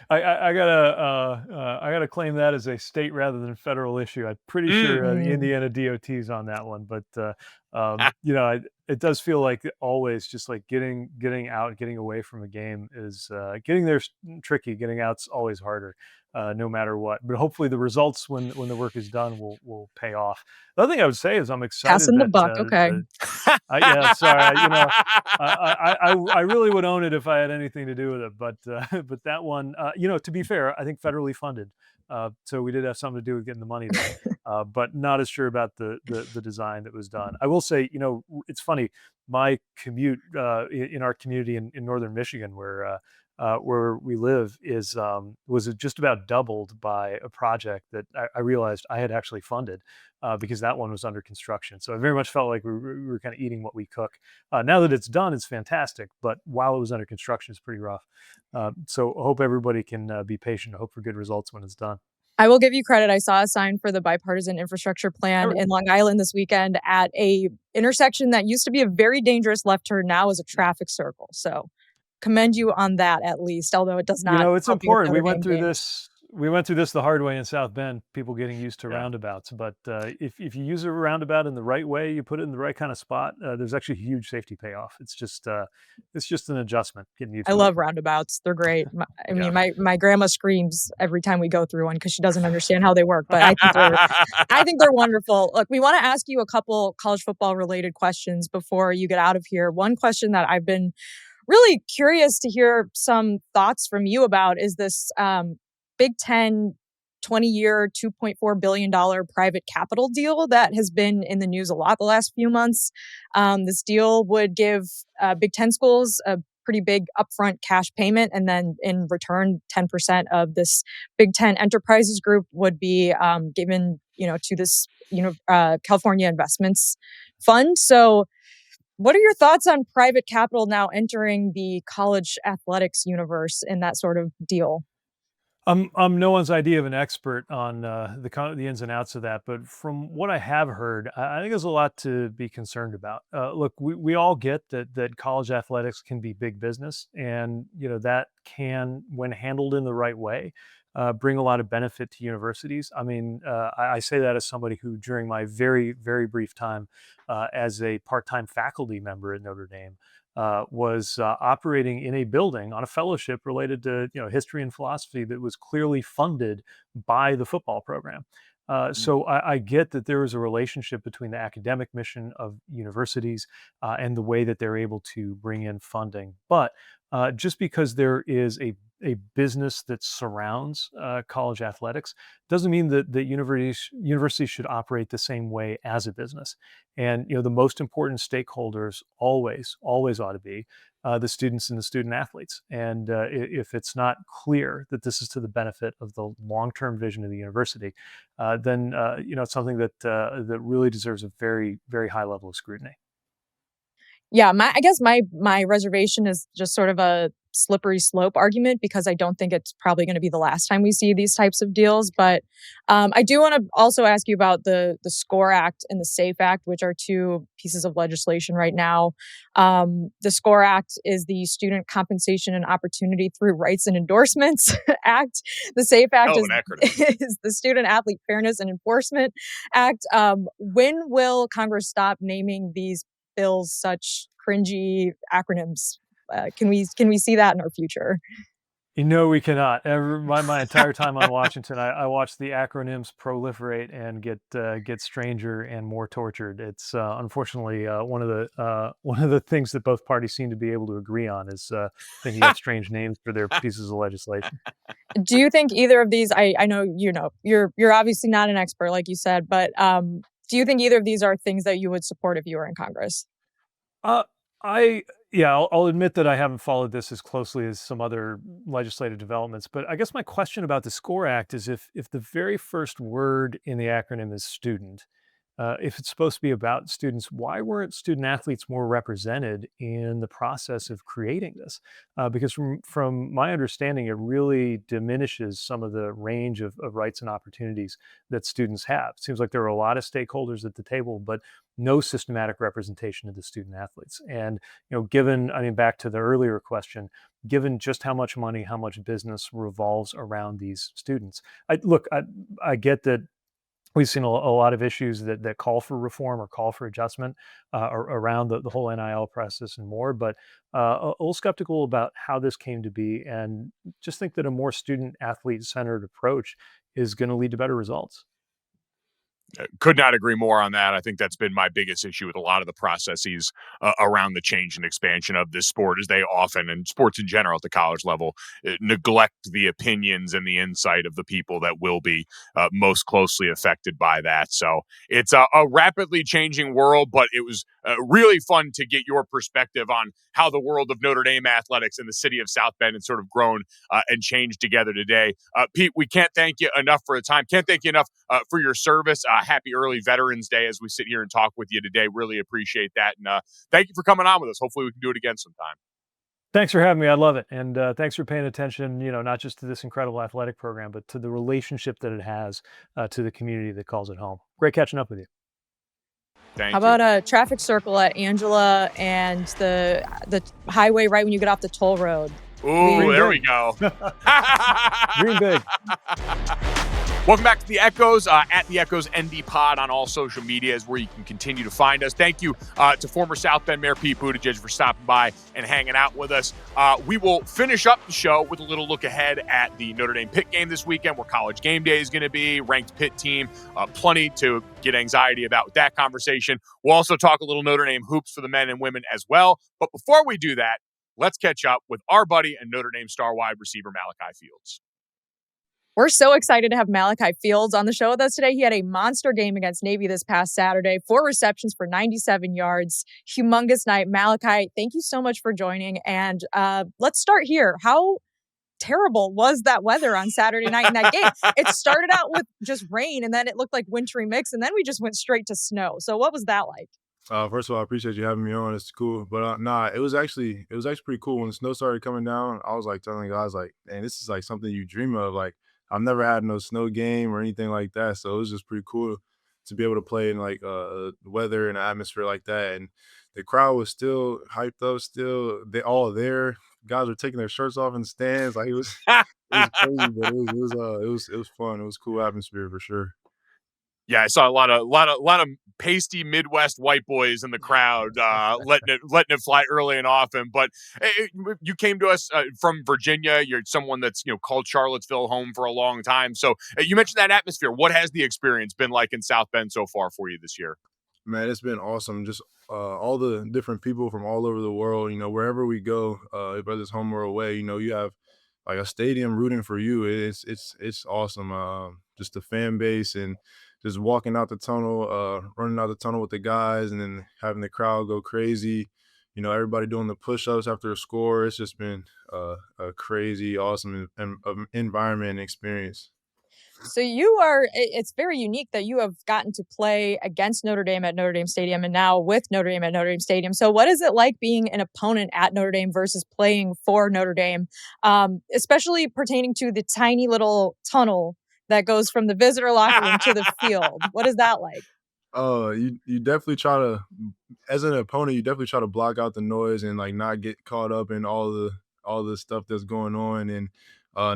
I gotta claim that as a state rather than federal issue. I'm pretty Mm. sure the Mm. Indiana DOT's on that one, but it does feel like always just like getting out, getting away from a game is getting there's tricky. Getting out's always harder, no matter what. But hopefully, the results when the work is done will pay off. The other thing I would say is I'm excited Passing the that buck, okay. yeah, sorry. I really would own it if I had anything to do with it, but but that one, to be fair, I think federally funded, so we did have something to do with getting the money there, but not as sure about the design that was done. I will say, it's funny. My commute in our community in northern Michigan, where we live, was just about doubled by a project that I realized I had actually funded because that one was under construction. So I very much felt like we were kind of eating what we cook. Now that it's done, it's fantastic. But while it was under construction, it's pretty rough. So I hope everybody can be patient. I hope for good results when it's done. I will give you credit. I saw a sign for the bipartisan infrastructure plan in Long Island this weekend at a intersection that used to be a very dangerous left turn, now is a traffic circle. So commend you on that at least, although it does not It's help you with important. Notre Dame games. We went through this the hard way in South Bend, people getting used to Yeah. roundabouts. But if you use a roundabout in the right way, you put it in the right kind of spot, there's actually a huge safety payoff. It's just an adjustment, getting used I to it. love roundabouts. They're great. I Yeah. mean, my grandma screams every time we go through one because she doesn't understand how they work, but I think they're wonderful. Look, we want to ask you a couple college football related questions before you get out of here. One question that I've been really curious to hear some thoughts from you about is this Big Ten 20-year, $2.4 billion private capital deal that has been in the news a lot the last few months. This deal would give Big Ten schools a pretty big upfront cash payment, and then in return, 10% of this Big Ten Enterprises Group would be given, to this, California Investments Fund. So, what are your thoughts on private capital now entering the college athletics universe in that sort of deal? I'm no one's idea of an expert on the ins and outs of that, but from what I have heard, I think there's a lot to be concerned about. Look, we all get that college athletics can be big business, and that can, when handled in the right way, bring a lot of benefit to universities. I mean, I say that as somebody who, during my very very brief time as a part-time faculty member at Notre Dame, was operating in a building on a fellowship related to history and philosophy that was clearly funded by the football program. So I get that there is a relationship between the academic mission of universities and the way that they're able to bring in funding. But just because there is a business that surrounds college athletics doesn't mean that universities should operate the same way as a business. And the most important stakeholders always ought to be the students and the student athletes. And if it's not clear that this is to the benefit of the long-term vision of the university, then it's something that really deserves a very very high level of scrutiny. Yeah, I guess my reservation is just sort of a slippery slope argument, because I don't think it's probably going to be the last time we see these types of deals. But I do want to also ask you about the SCORE Act and the SAFE Act, which are two pieces of legislation right now. The SCORE Act is the Student Compensation and Opportunity Through Rights and Endorsements Act. The SAFE Act is the Student Athlete Fairness and Enforcement Act. When will Congress stop naming these bills such cringy acronyms? Can we see that in our future? We cannot. My entire time on Washington, I watched the acronyms proliferate and get stranger and more tortured. It's unfortunately one of the things that both parties seem to be able to agree on is thinking up strange names for their pieces of legislation. Do you think either of these? I know you're obviously not an expert, like you said, but do you think either of these are things that you would support if you were in Congress? Uh, I'll admit that I haven't followed this as closely as some other legislative developments, but I guess my question about the SCORE Act is if the very first word in the acronym is student, if it's supposed to be about students, why weren't student athletes more represented in the process of creating this? Because from my understanding, it really diminishes some of the range of rights and opportunities that students have. It seems like there are a lot of stakeholders at the table, but no systematic representation of the student athletes. And given, I mean, back to the earlier question, given just how much money, how much business revolves around these students, I get that we've seen a lot of issues that call for reform or call for adjustment around the whole NIL process and more, but a little skeptical about how this came to be, and just think that a more student athlete centered approach is going to lead to better results. Could not agree more on that. I think that's been my biggest issue with a lot of the processes around the change and expansion of this sport, is they often, and sports in general at the college level, neglect the opinions and the insight of the people that will be most closely affected by that. So it's a rapidly changing world, but it was really fun to get your perspective on how the world of Notre Dame athletics and the city of South Bend has sort of grown and changed together today. Pete, we can't thank you enough for the time. Can't thank you enough for your service. Happy early Veterans Day as we sit here and talk with you today. Really appreciate that. And thank you for coming on with us. Hopefully we can do it again sometime. Thanks for having me. I love it. And thanks for paying attention, not just to this incredible athletic program, but to the relationship that it has to the community that calls it home. Great catching up with you. Thank How you. about a traffic circle at Angela and the highway right when you get off the toll road? Ooh, there we go. Dream big. Welcome back to The Echoes. At The Echoes ND Pod on all social media is where you can continue to find us. Thank you to former South Bend Mayor Pete Buttigieg for stopping by and hanging out with us. We will finish up the show with a little look ahead at the Notre Dame Pitt game this weekend, where College Game Day is going to be. Ranked Pitt team, plenty to get anxiety about with that conversation. We'll also talk a little Notre Dame hoops for the men and women as well. But before we do that, let's catch up with our buddy and Notre Dame star wide receiver Malachi Fields. We're so excited to have Malachi Fields on the show with us today. He had a monster game against Navy this past Saturday, 4 receptions for 97 yards. Humongous night. Malachi, thank you so much for joining. And let's start here. How terrible was that weather on Saturday night in that game? It started out with just rain, and then it looked like wintry mix, and then we just went straight to snow. So what was that like? First of all, I appreciate you having me on. It's cool, but nah, it was actually pretty cool when the snow started coming down. I was like telling guys like, "Man, this is like something you dream of." Like I've never had no snow game or anything like that, so it was just pretty cool to be able to play in like weather and atmosphere like that. And the crowd was still hyped up, still they all there. Guys were taking their shirts off in the stands. Like it was crazy, but it was fun. It was cool atmosphere for sure. Yeah, I saw a lot of pasty Midwest white boys in the crowd, letting it fly early and often. But you came to us from Virginia. You're someone that's called Charlottesville home for a long time. So you mentioned that atmosphere. What has the experience been like in South Bend so far for you this year? Man, it's been awesome. Just all the different people from all over the world. Wherever we go, whether it's home or away, you have like a stadium rooting for you. It's awesome. Just the fan base and just walking out the tunnel, running out the tunnel with the guys, and then having the crowd go crazy. Everybody doing the push-ups after a score. It's just been a crazy, awesome environment and experience. So it's very unique that you have gotten to play against Notre Dame at Notre Dame Stadium and now with Notre Dame at Notre Dame Stadium. So what is it like being an opponent at Notre Dame versus playing for Notre Dame, especially pertaining to the tiny little tunnel that goes from the visitor locker room to the field? What is that like? You definitely try to, as an opponent, you definitely try to block out the noise and like not get caught up in all the stuff that's going on, and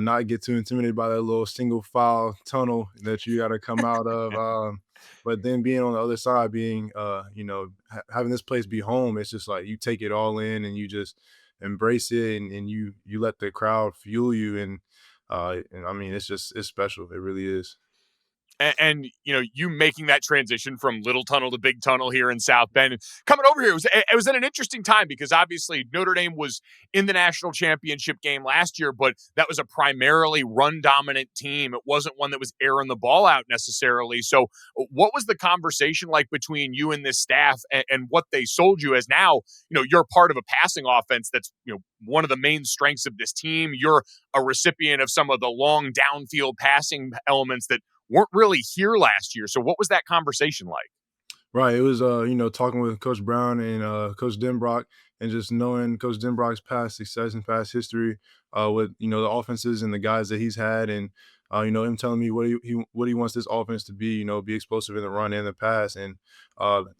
not get too intimidated by that little single file tunnel that you got to come out of. But then being on the other side, being having this place be home, it's just like you take it all in and you just embrace it, and you let the crowd fuel you, and I mean it's special. It really is. And you making that transition from little tunnel to big tunnel here in South Bend and coming over here, it was at an interesting time because obviously Notre Dame was in the national championship game last year, but that was a primarily run dominant team. It wasn't one that was airing the ball out necessarily. So what was the conversation like between you and this staff, and what they sold you as? Now you're part of a passing offense that's one of the main strengths of this team. You're a recipient of some of the long downfield passing elements that weren't really here last year. So what was that conversation like? Right. It was talking with Coach Brown and Coach Denbrock, and just knowing Coach Denbrock's past success and past history with the offenses and the guys that he's had, and him telling me what he wants this offense to be, be explosive in the run and the pass, and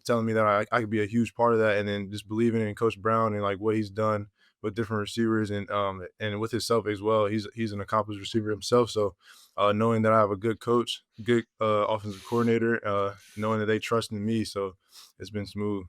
telling me that I could be a huge part of that, and then just believing in Coach Brown and like what he's done with different receivers, and with himself as well. He's an accomplished receiver himself, so knowing that I have a good coach, good offensive coordinator, knowing that they trust in me, so it's been smooth.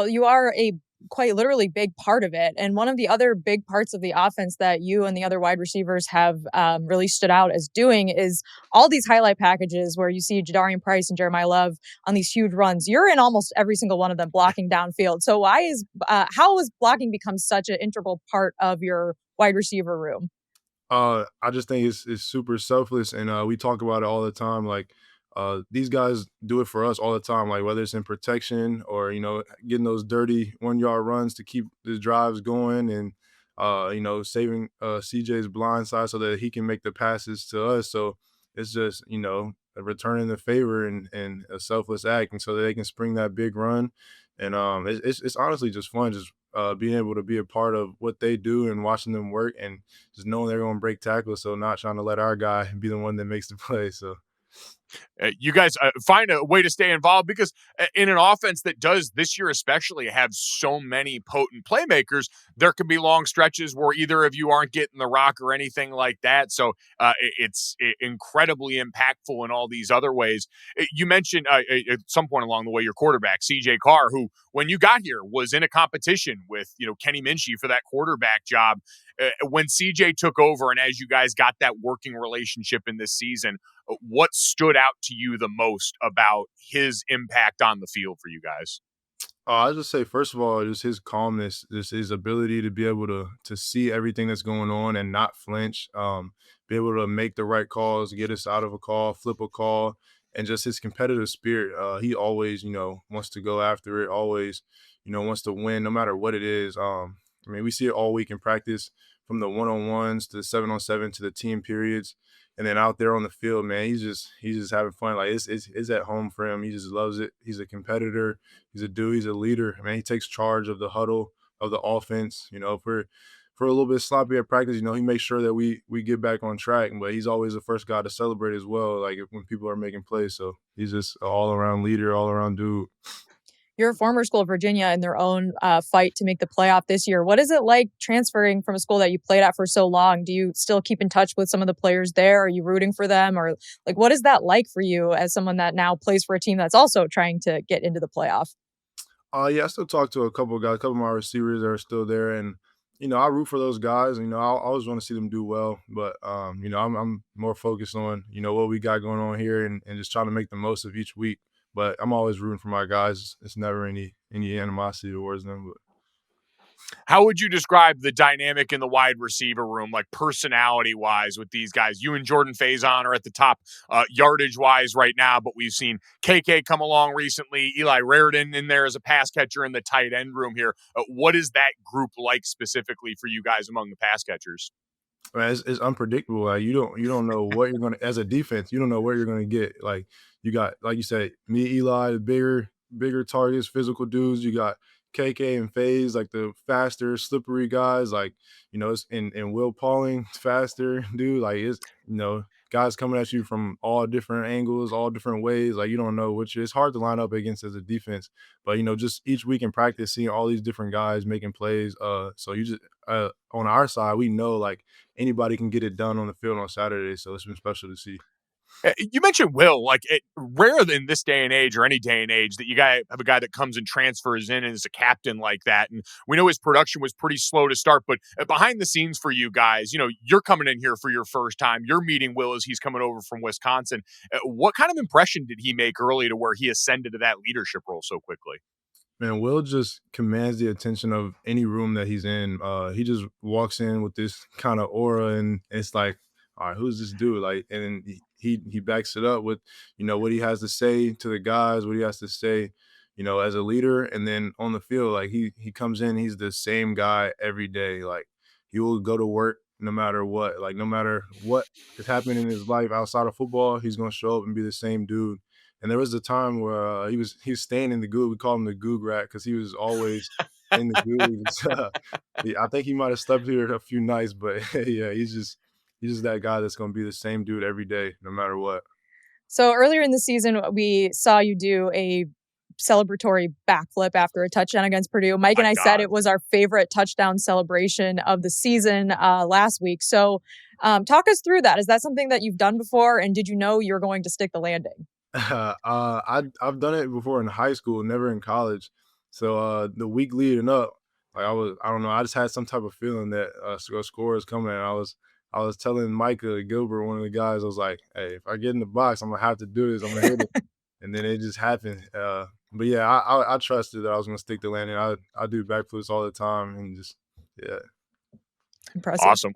You are a quite literally big part of it. And one of the other big parts of the offense that you and the other wide receivers have really stood out as doing is all these highlight packages where you see Jadarian Price and Jeremiah Love on these huge runs. You're in almost every single one of them blocking downfield. So how has blocking become such an integral part of your wide receiver room? I just think it's super selfless, and we talk about it all the time. Like these guys do it for us all the time. Like whether it's in protection or getting those dirty 1 yard runs to keep the drives going, and saving CJ's blind side so that he can make the passes to us. So it's just a returning the favor, and a selfless act, and so that they can spring that big run. And it's honestly just fun, just being able to be a part of what they do and watching them work, and just knowing they're going to break tackles, so not trying to let our guy be the one that makes the play. So You guys find a way to stay involved because in an offense that does this year especially have so many potent playmakers, there can be long stretches where either of you aren't getting the rock or anything like that. So it's incredibly impactful in all these other ways. You mentioned at some point along the way your quarterback, CJ Carr, who when you got here was in a competition with Kenny Minchie for that quarterback job. When CJ took over and as you guys got that working relationship in this season, what stood out to you the most about his impact on the field for you guys? I just say, first of all, just his calmness, just his ability to be able to see everything that's going on and not flinch, be able to make the right calls, get us out of a call, flip a call, and just his competitive spirit. He always, wants to go after it, always, wants to win no matter what it is. I mean, we see it all week in practice, from the one-on-ones to the 7-on-7 to the team periods. And then out there on the field, man, he's just having fun. Like it's at home for him. He just loves it. He's a competitor. He's a dude. He's a leader. Man, he takes charge of the huddle of the offense. You know, for a little bit sloppy at practice, you know, he makes sure that we get back on track. But he's always the first guy to celebrate as well. Like when people are making plays. So he's just an all around leader, all around dude. Your former school, Virginia, in their own fight to make the playoff this year. What is it like transferring from a school that you played at for so long? Do you still keep in touch with some of the players there? Are you rooting for them? Or like, what is that like for you as someone that now plays for a team that's also trying to get into the playoff? Yeah, I still talk to a couple of guys, a couple of my receivers that are still there, and you know, I root for those guys. You know, I always want to see them do well, but you know, I'm more focused on what we got going on here and just trying to make the most of each week. But I'm always rooting for my guys. It's never any animosity towards them. But how would you describe the dynamic in the wide receiver room, like personality-wise, with these guys? You and Jordan Faison are at the top yardage-wise right now, but we've seen KK come along recently, Eli Raridan in there as a pass catcher in the tight end room here. What is that group like specifically for you guys among the pass catchers? Man, it's unpredictable. Like you don't know what you're gonna as a defense. You don't know where you're gonna get. Like you got, like you said, me, Eli, the bigger targets, physical dudes. You got KK and FaZe, like the faster, slippery guys. Like it's and Will Pauling, faster dude. Like it's guys coming at you from all different angles, all different ways. Like you don't know which. It's hard to line up against as a defense. But just each week in practice, seeing all these different guys making plays. So you just on our side, we know like anybody can get it done on the field on Saturday. So it's been special to see. You mentioned Will, like rare in this day and age or any day and age that you have a guy that comes and transfers in and is a captain like that. And we know his production was pretty slow to start, but behind the scenes for you guys, you're coming in here for your first time. You're meeting Will as he's coming over from Wisconsin. What kind of impression did he make early to where he ascended to that leadership role so quickly? Man, Will just commands the attention of any room that he's in. He just walks in with this kind of aura, and it's like, all right, who's this dude? Like, and he backs it up with, what he has to say to the guys, what he has to say, as a leader, and then on the field, like he comes in, he's the same guy every day. Like, he will go to work no matter what, like no matter what is happening in his life outside of football, he's gonna show up and be the same dude. And there was a time where he was staying in the Goog. We call him the Goog Rat because he was always in the Goog. I think he might have slept here a few nights, but yeah, he's just that guy that's going to be the same dude every day, no matter what. So earlier in the season, we saw you do a celebratory backflip after a touchdown against Purdue. Mike and I said it was our favorite touchdown celebration of the season last week. So talk us through that. Is that something that you've done before? And did you know you were going to stick the landing? I've done it before in high school, never in college. So the week leading up, like I don't know, I just had some type of feeling that a score is coming. And I was telling Micah Gilbert, one of the guys, I was like, hey, if I get in the box, I'm gonna have to do this. I'm gonna hit it. And then it just happened. But yeah, I trusted that I was gonna stick the landing. I do backflips all the time and just Impressive. Awesome.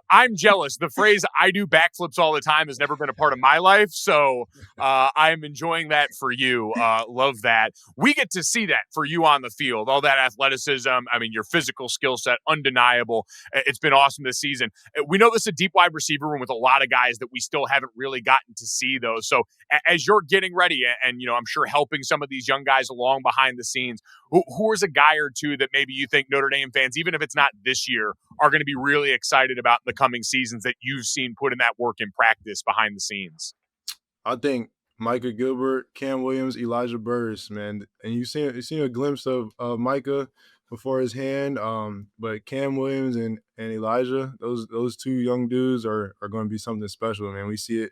I'm jealous. The phrase "I do backflips all the time" has never been a part of my life, so I'm enjoying that for you. Love that. We get to see that for you on the field. All that athleticism. I mean, your physical skill set, undeniable. It's been awesome this season. We know this is a deep wide receiver room with a lot of guys that we still haven't really gotten to see those. So as you're getting ready, and I'm sure helping some of these young guys along behind the scenes, who is a guy or two that maybe you think Notre Dame fans, even if it's not this year, are going to be really excited about in the coming seasons that you've seen put in that work in practice behind the scenes? I think Micah Gilbert, Cam Williams, Elijah Burris, man. And you seen a glimpse of Micah before his hand. But Cam Williams and Elijah, those two young dudes are going to be something special, man. We see it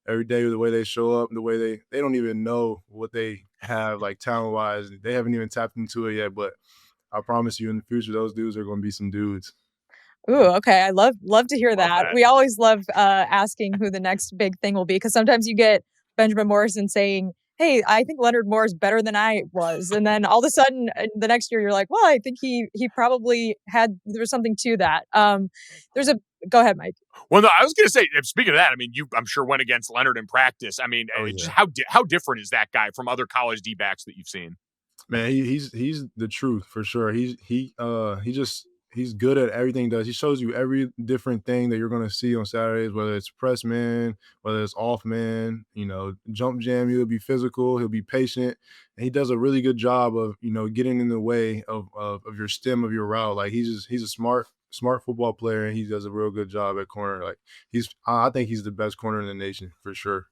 every day, the way they show up, the way they don't even know what they have, like talent-wise. They haven't even tapped into it yet, but I promise you in the future, those dudes are going to be some dudes. Ooh, okay. I love to hear that. We always love asking who the next big thing will be, because sometimes you get Benjamin Morrison saying, hey, I think Leonard Moore is better than I was. And then all of a sudden the next year you're like, well, I think he probably there was something to that. Go ahead, Mike. Well, no, I was going to say, speaking of that, I mean, I'm sure went against Leonard in practice. I mean, just how different is that guy from other college D-backs that you've seen? Man, he's the truth for sure. He he's good at everything he does. He shows you every different thing that you're going to see on Saturdays, whether it's press man, whether it's off man, jump jam. He'll be physical. He'll be patient. And he does a really good job of, getting in the way of your stem of your route. Like he's a smart football player, and he does a real good job at corner. Like I think he's the best corner in the nation for sure.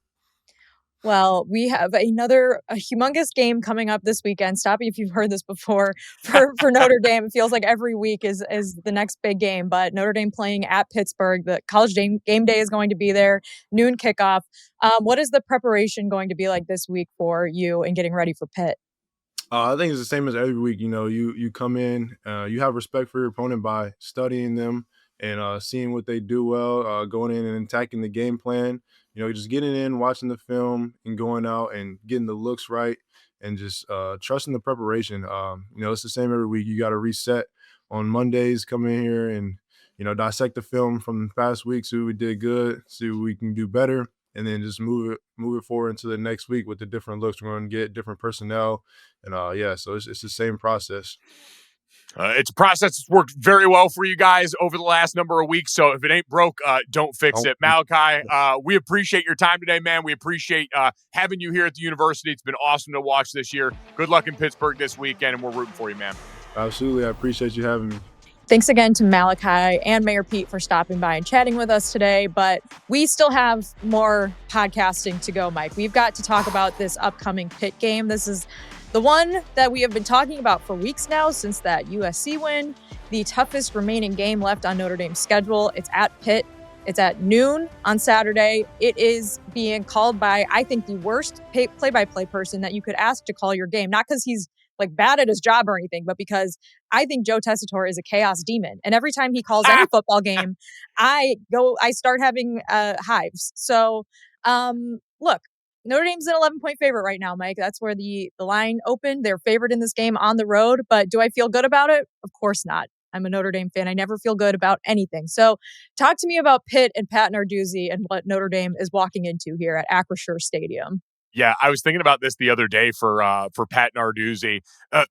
Well, we have a humongous game coming up this weekend. Stop me if you've heard this before. For Notre Dame, it feels like every week is the next big game. But Notre Dame playing at Pittsburgh. The College game day is going to be there. Noon kickoff. What is the preparation going to be like this week for you in getting ready for Pitt? I think it's the same as every week. You come in, you have respect for your opponent by studying them and seeing what they do well, going in and attacking the game plan. Just getting in, watching the film, and going out and getting the looks right, and just trusting the preparation. It's the same every week. You got to reset on Mondays, come in here and dissect the film from the past week, see what we did good, see what we can do better, and then just move it forward into the next week with the different looks. We're going to get different personnel, and so it's the same process. It's a process that's worked very well for you guys over the last number of weeks. So if it ain't broke, don't fix it. Malachi, we appreciate your time today, man. We appreciate having you here at the university. It's been awesome to watch this year. Good luck in Pittsburgh this weekend, and we're rooting for you, man. Absolutely. I appreciate you having me. Thanks again to Malachi and Mayor Pete for stopping by and chatting with us today. But we still have more podcasting to go, Mike. We've got to talk about this upcoming Pitt game. This is the one that we have been talking about for weeks now since that USC win. The toughest remaining game left on Notre Dame's schedule. It's at Pitt. It's at noon on Saturday. It is being called by, I think, the worst play-by-play person that you could ask to call your game. Not because he's bad at his job or anything, but because I think Joe Tessitore is a chaos demon. And every time he calls any football game, I start having hives. So, look, Notre Dame's an 11-point favorite right now, Mike. That's where the line opened. They're favored in this game on the road. But do I feel good about it? Of course not. I'm a Notre Dame fan. I never feel good about anything. So talk to me about Pitt and Pat Narduzzi and what Notre Dame is walking into here at Acrisure Stadium. Yeah, I was thinking about this the other day for Pat Narduzzi.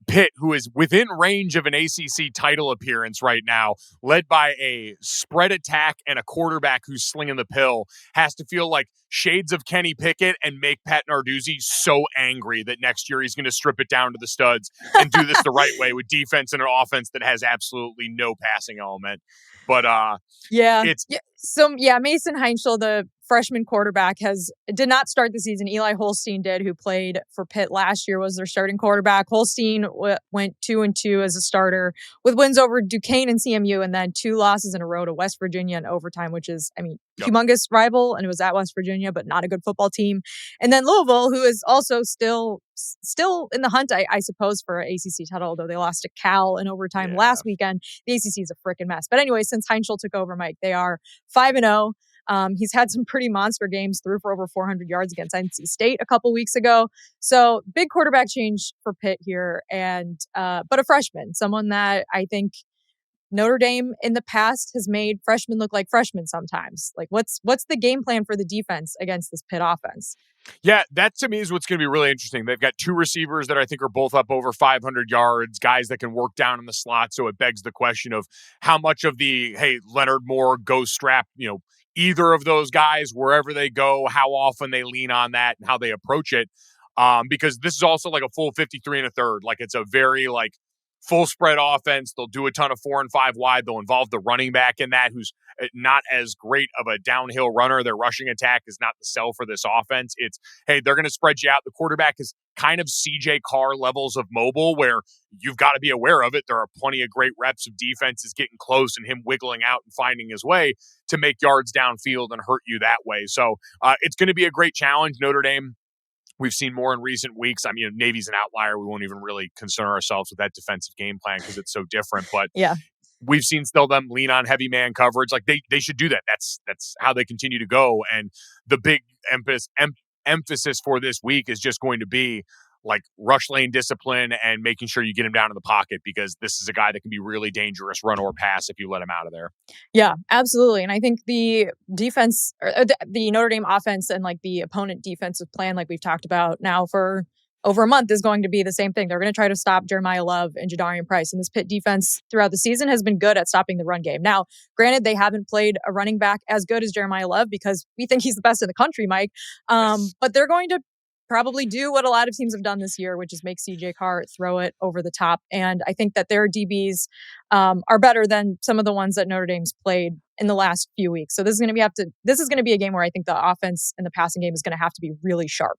Pitt, who is within range of an ACC title appearance right now, led by a spread attack and a quarterback who's slinging the pill, has to feel like shades of Kenny Pickett and make Pat Narduzzi so angry that next year he's going to strip it down to the studs and do this the right way with defense and an offense that has absolutely no passing element. But Mason Heinschel, the freshman quarterback, did not start the season. Eli Holstein did, who played for Pitt last year, was their starting quarterback. Holstein went 2-2 as a starter with wins over Duquesne and CMU, and then 2 losses in a row to West Virginia in overtime, which is, humongous rival, and it was at West Virginia, but not a good football team. And then Louisville, who is also still in the hunt, I suppose, for an ACC title, although they lost to Cal in overtime last weekend. The ACC is a freaking mess. But anyway, since Heinschel took over, Mike, they are 5-0. He's had some pretty monster games, threw for over 400 yards against NC State a couple weeks ago. So big quarterback change for Pitt here, and but a freshman, someone that I think Notre Dame in the past has made freshmen look like freshmen sometimes. Like, what's the game plan for the defense against this Pitt offense? Yeah, that to me is what's going to be really interesting. They've got 2 receivers that I think are both up over 500 yards, guys that can work down in the slot. So it begs the question of how much of the, hey, Leonard Moore, go strap, either of those guys, wherever they go, how often they lean on that and how they approach it. Because this is also like a full 53 1/3. Like, it's a very full spread offense. They'll do a ton of 4 and 5 wide. They'll involve the running back in that, who's not as great of a downhill runner. Their rushing attack is not the sell for this offense. It's, hey, they're going to spread you out. The quarterback is kind of CJ Carr levels of mobile, where you've got to be aware of it. There are plenty of great reps of defenses getting close and him wiggling out and finding his way to make yards downfield and hurt you that way. So it's going to be a great challenge. Notre Dame, we've seen more in recent weeks. I mean, Navy's an outlier. We won't even really concern ourselves with that defensive game plan because it's so different. But we've seen still them lean on heavy man coverage. Like, they should do that. That's how they continue to go. And the big emphasis for this week is just going to be rush lane discipline and making sure you get him down in the pocket, because this is a guy that can be really dangerous, run or pass, if you let him out of there. Yeah, absolutely. And I think the defense, the Notre Dame offense and the opponent defensive plan, like we've talked about now for over a month is going to be the same thing. They're going to try to stop Jeremiah Love and Jadarian Price. And this Pitt defense throughout the season has been good at stopping the run game. Now, granted, they haven't played a running back as good as Jeremiah Love because we think he's the best in the country, Mike. But they're going to probably do what a lot of teams have done this year, which is make CJ Carr throw it over the top. And I think that their DBs are better than some of the ones that Notre Dame's played in the last few weeks. So this is going to be a game where I think the offense and the passing game is going to have to be really sharp.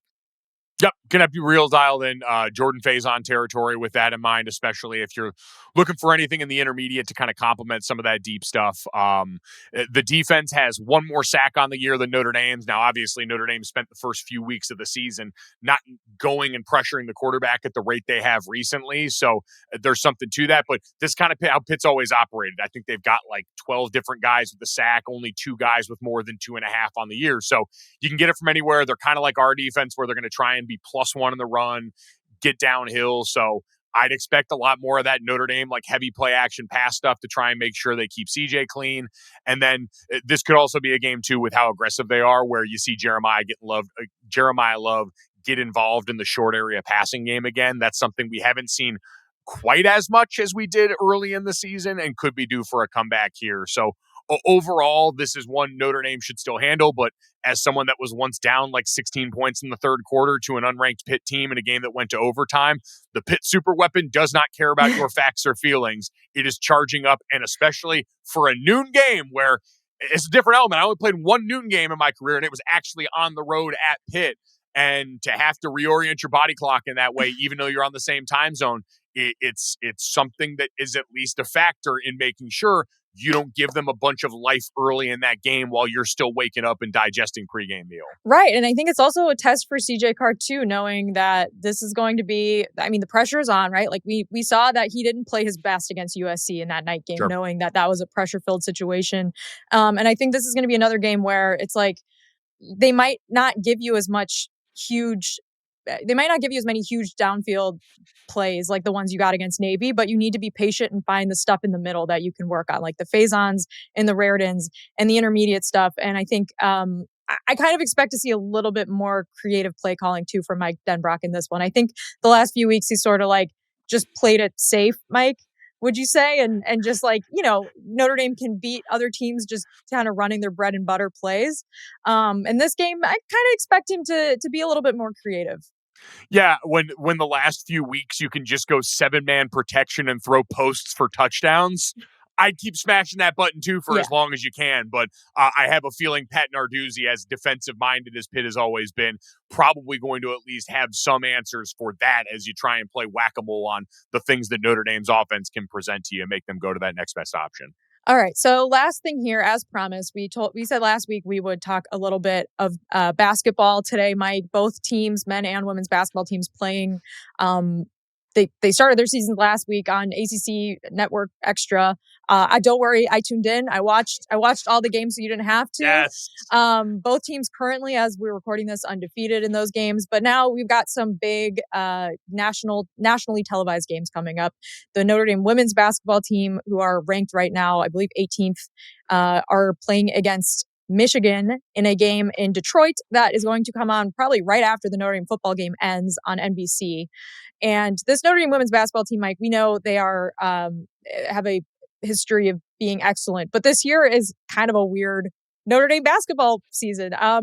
Yep, gonna be real dialed in. Jordan Faison territory with that in mind, especially if you're looking for anything in the intermediate to kind of complement some of that deep stuff. The defense has one more sack on the year than Notre Dame's. Now, obviously, Notre Dame spent the first few weeks of the season not going and pressuring the quarterback at the rate they have recently, so there's something to that. But this kind of how Pitt's always operated. I think they've got like 12 different guys with the sack, only 2 guys with more than 2.5 on the year. So you can get it from anywhere. They're kind of like our defense where they're going to try and be +1 in the run, get downhill. So I'd expect a lot more of that Notre Dame, like heavy play action pass stuff to try and make sure they keep CJ clean. And then this could also be a game too with how aggressive they are, where you see Jeremiah Love get involved in the short area passing game again. That's something we haven't seen quite as much as we did early in the season and could be due for a comeback here. So overall, this is one Notre Dame should still handle, but as someone that was once down like 16 points in the third quarter to an unranked Pitt team in a game that went to overtime, the Pitt super weapon does not care about your facts or feelings. It is charging up, and especially for a noon game where it's a different element. I only played one noon game in my career, and it was actually on the road at Pitt. And to have to reorient your body clock in that way, even though you're on the same time zone, it's something that is at least a factor in making sure you don't give them a bunch of life early in that game while you're still waking up and digesting pregame meal. Right. And I think it's also a test for CJ Carr too, knowing that this is going to be, I mean, the pressure is on, right? Like we saw that he didn't play his best against USC in that night game, knowing that was a pressure-filled situation. And I think this is going to be another game where it's like, they might not give you as many huge downfield plays like the ones you got against Navy, but you need to be patient and find the stuff in the middle that you can work on, like the Faisons and the Raredens and the intermediate stuff. And I think I kind of expect to see a little bit more creative play calling too from Mike Denbrock in this one. I think the last few weeks he sort of like just played it safe, Mike, would you say? And just like, Notre Dame can beat other teams just kind of running their bread and butter plays. And this game, I kind of expect him to be a little bit more creative. Yeah, when the last few weeks you can just go 7-man protection and throw posts for touchdowns, I'd keep smashing that button too for as long as you can. But I have a feeling Pat Narduzzi, as defensive-minded as Pitt has always been, probably going to at least have some answers for that as you try and play whack-a-mole on the things that Notre Dame's offense can present to you and make them go to that next best option. All right. So last thing here, as promised, we said last week we would talk a little bit of basketball today, Mike. Both teams, men and women's basketball teams, playing. They started their seasons last week on ACC Network Extra. Don't worry, I tuned in. I watched all the games, so you didn't have to. Yes. Both teams currently, as we're recording this, undefeated in those games. But now we've got some big nationally televised games coming up. The Notre Dame women's basketball team, who are ranked right now, I believe 18th, are playing against Michigan in a game in Detroit that is going to come on probably right after the Notre Dame football game ends on NBC. And this Notre Dame women's basketball team, Mike, we know they are have a history of being excellent, but this year is kind of a weird Notre Dame basketball season. A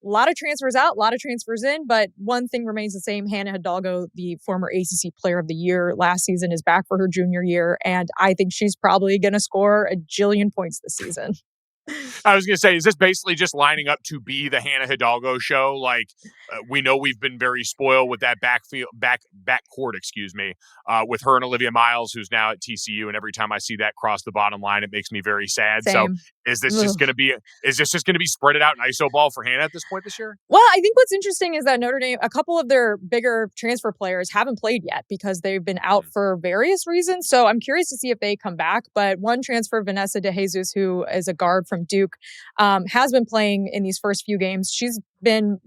lot of transfers out, a lot of transfers in, but one thing remains the same. Hannah Hidalgo, the former ACC Player of the Year last season, is back for her junior year, and I think she's probably going to score a jillion points this season. I was going to say, is this basically just lining up to be the Hannah Hidalgo show? Like, we know we've been very spoiled with that backcourt, with her and Olivia Miles, who's now at TCU. And every time I see that cross the bottom line, it makes me very sad. Same. So is this just going to be spread it out in ISO ball for Hannah at this point this year? Well, I think what's interesting is that Notre Dame, a couple of their bigger transfer players haven't played yet because they've been out for various reasons. So I'm curious to see if they come back. But one transfer, Vanessa De Jesus, who is a guard from Duke, has been playing in these first few games. She's been,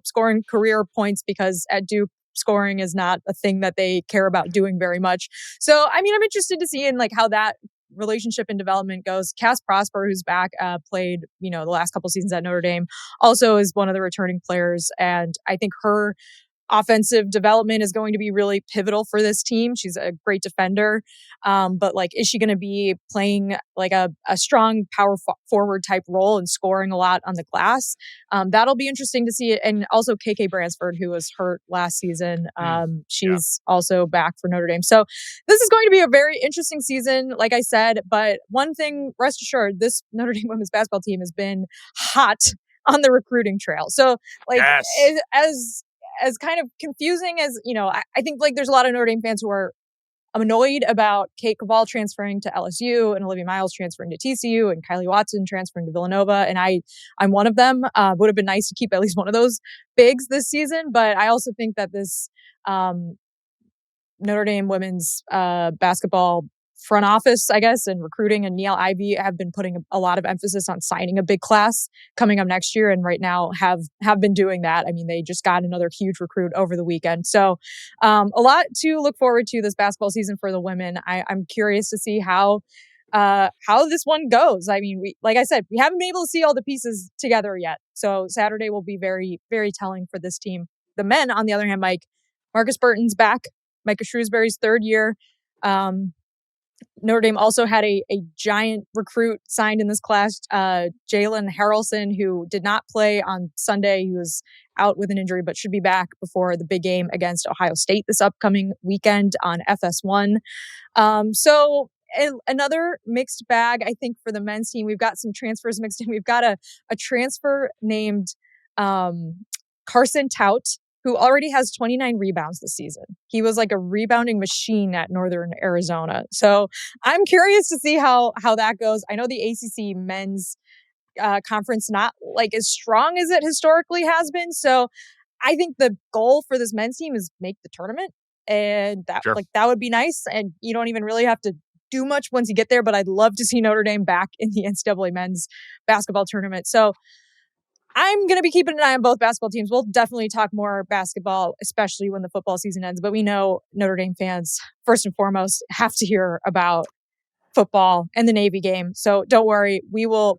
scoring career points because at Duke, scoring is not a thing that they care about doing very much. So, I mean, I'm interested to see in like how that relationship and development goes. Cass Prosper, who's back, played, the last couple seasons at Notre Dame, also is one of the returning players. And I think her offensive development is going to be really pivotal for this team. She's a great defender. But like, is she going to be playing like a strong power forward type role and scoring a lot on the glass? That'll be interesting to see. And also KK Bransford, who was hurt last season. She's also back for Notre Dame. So this is going to be a very interesting season, like I said. But one thing, rest assured, this Notre Dame women's basketball team has been hot on the recruiting trail. So like, as kind of confusing as, I think like there's a lot of Notre Dame fans who are annoyed about Kate Caval transferring to LSU and Olivia Miles transferring to TCU and Kylie Watson transferring to Villanova. And I'm one of them. Would have been nice to keep at least one of those bigs this season. But I also think that this Notre Dame women's basketball front office, I guess, and recruiting and Neil Ivey have been putting a lot of emphasis on signing a big class coming up next year, and right now have been doing that. I mean, they just got another huge recruit over the weekend. So a lot to look forward to this basketball season for the women. I'm curious to see how this one goes. I mean, like I said, we haven't been able to see all the pieces together yet. So Saturday will be very, very telling for this team. The men, on the other hand, Marcus Burton's back. Micah Shrewsbury's third year. Notre Dame also had a giant recruit signed in this class, Jalen Harrelson, who did not play on Sunday. He was out with an injury, but should be back before the big game against Ohio State this upcoming weekend on FS1. So another mixed bag, I think, for the men's team. We've got some transfers mixed in. We've got a transfer named Carson Tout, who already has 29 rebounds this season. He was like a rebounding machine at Northern Arizona. So I'm curious to see how that goes. I know the ACC men's conference not like as strong as it historically has been. So I think the goal for this men's team is make the tournament, and that that would be nice. And you don't even really have to do much once you get there. But I'd love to see Notre Dame back in the NCAA men's basketball tournament. So I'm going to be keeping an eye on both basketball teams. We'll definitely talk more basketball, especially when the football season ends. But we know Notre Dame fans, first and foremost, have to hear about football and the Navy game. So don't worry, we will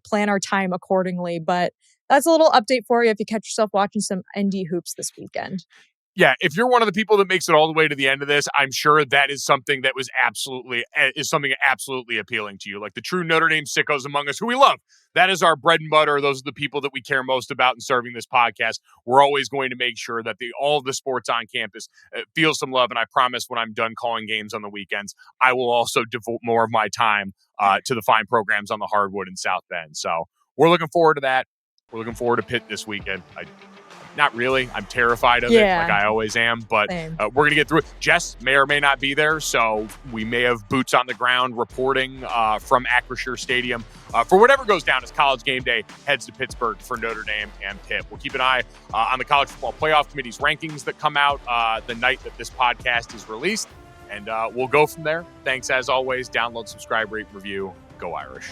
plan our time accordingly. But that's a little update for you if you catch yourself watching some ND hoops this weekend. Yeah, if you're one of the people that makes it all the way to the end of this, I'm sure that is something that is something absolutely appealing to you. Like the true Notre Dame sickos among us who we love. That is our bread and butter. Those are the people that we care most about in serving this podcast. We're always going to make sure that all of the sports on campus feel some love. And I promise when I'm done calling games on the weekends, I will also devote more of my time to the fine programs on the hardwood in South Bend. So we're looking forward to that. We're looking forward to Pitt this weekend. Not really. I'm terrified of it, like I always am, but we're going to get through it. Jess may or may not be there, so we may have boots on the ground reporting from Acrisure Stadium for whatever goes down as College Game Day heads to Pittsburgh for Notre Dame and Pitt. We'll keep an eye on the College Football Playoff Committee's rankings that come out the night that this podcast is released, and we'll go from there. Thanks, as always. Download, subscribe, rate, review. Go Irish.